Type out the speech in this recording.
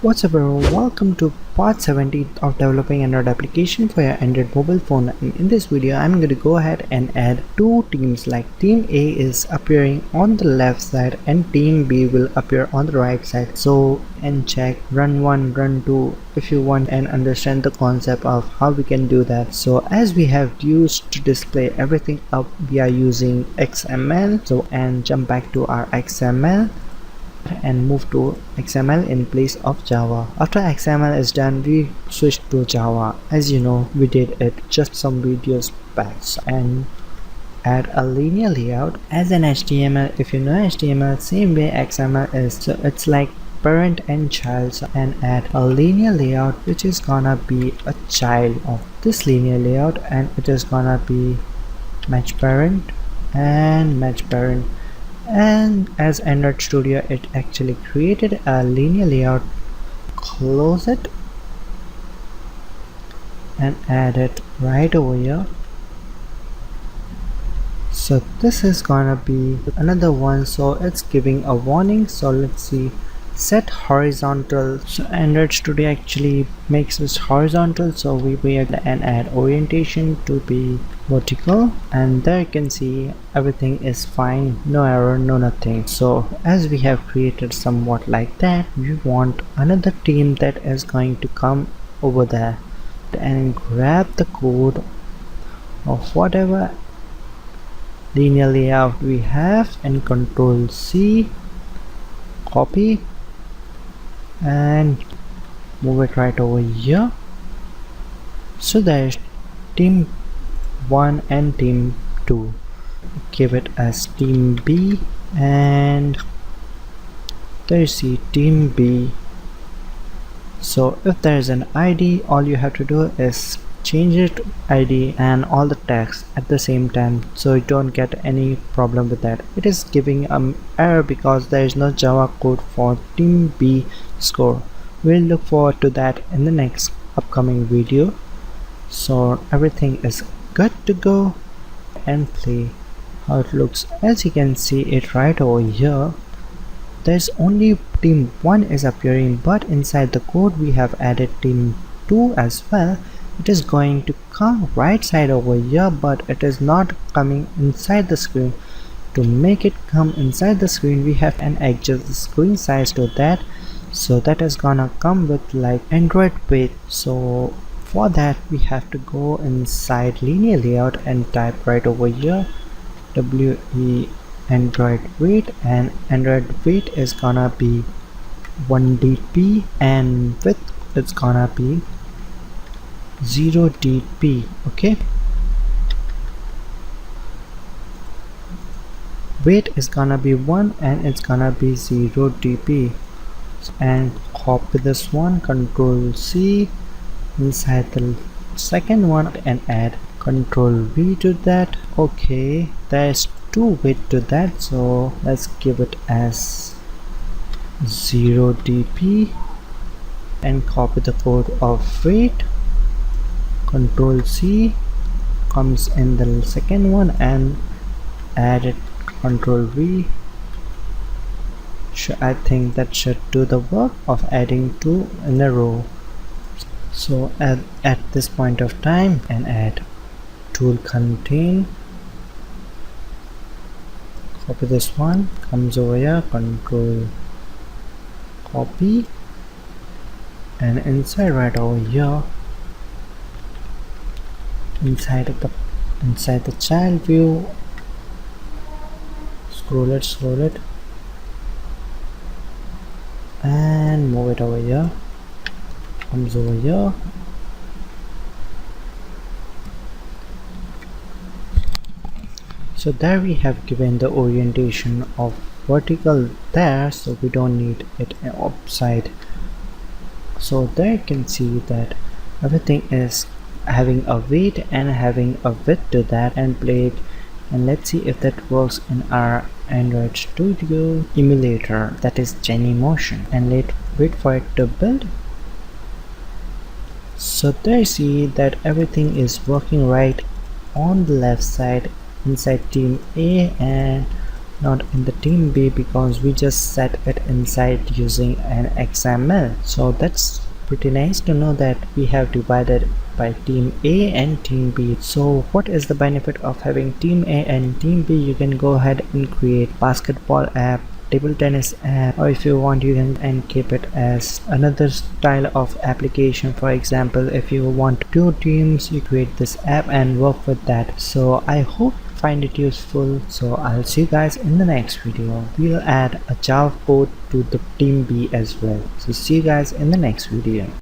What's up everyone, welcome to part 17 of developing Android application for your Android mobile phone. And in this video I'm going to go ahead and add two teams, like team A is appearing on the left side and team B will appear on the right side. So and check run 1, run 2 if you want and understand the concept of how we can do that. So as we have used to display everything up, we are using XML. So and jump back to our XML and move to XML in place of Java. After XML is done, we switch to Java. As you know, we did it just some videos back. And add a linear layout as an HTML. If you know HTML, same way XML is. So it's like parent and child. So, and add a linear layout which is gonna be a child of this linear layout, and it is gonna be match parent and match parent. And as Android Studio, it actually created a linear layout. Close it and add it right over here. So this is gonna be another one, so it's giving a warning. So let's see, set horizontal. So Android Studio actually makes this horizontal, so we will and add orientation to be vertical, and there you can see everything is fine, no error, no nothing. So as we have created somewhat like that, we want another team that is going to come over there and grab the code of whatever linear layout we have and Control C, copy and move it right over here. So there's team 1 and team 2. Give it as team B, and there you see team B. So if there is an ID, all you have to do is change it ID and all the text at the same time, so you don't get any problem with that. It is giving an error because there is no Java code for team B score. We'll look forward to that in the next upcoming video. So everything is good to go and play how it looks. As you can see it right over here, there's only team 1 is appearing, but inside the code we have added team 2 as well. It is going to come right side over here, but it is not coming inside the screen. To make it come inside the screen, we have to adjust the screen size to that, so that is gonna come with like Android weight. So for that we have to go inside linear layout and type right over here WE Android weight, and Android weight is gonna be 1 dp and width is gonna be 0 dp. okay, weight is gonna be 1 and it's gonna be 0 dp. And copy this one, Control C inside the second one and add Control V to that. Okay, there's 2 weight to that, so let's give it as 0 dp and copy the code of weight. Control C comes in the second one and add it Control V. I think that should do the work of adding 2 in a row. So at this point of time and add tool contain, copy this one, comes over here, Control copy, and inside right over here, inside the child view, scroll it and move it over here, comes over here. So there we have given the orientation of vertical there, so we don't need it upside. So there you can see that everything is having a weight and having a width to that, and play it, and let's see if that works in our Android Studio emulator, that is Genymotion, and wait for it to build. So there you see that everything is working right on the left side inside team A, and not in the team B because we just set it inside using an XML. So that's pretty nice to know that we have divided by team A and team B. So what is the benefit of having team A and team B? You can go ahead and create basketball app, table tennis app, or if you want you can and keep it as another style of application. For example, if you want two teams, you create this app and work with that. So I hope you find it useful. So I'll see you guys in the next video. We'll add a Java code to the team B as well. So see you guys in the next video.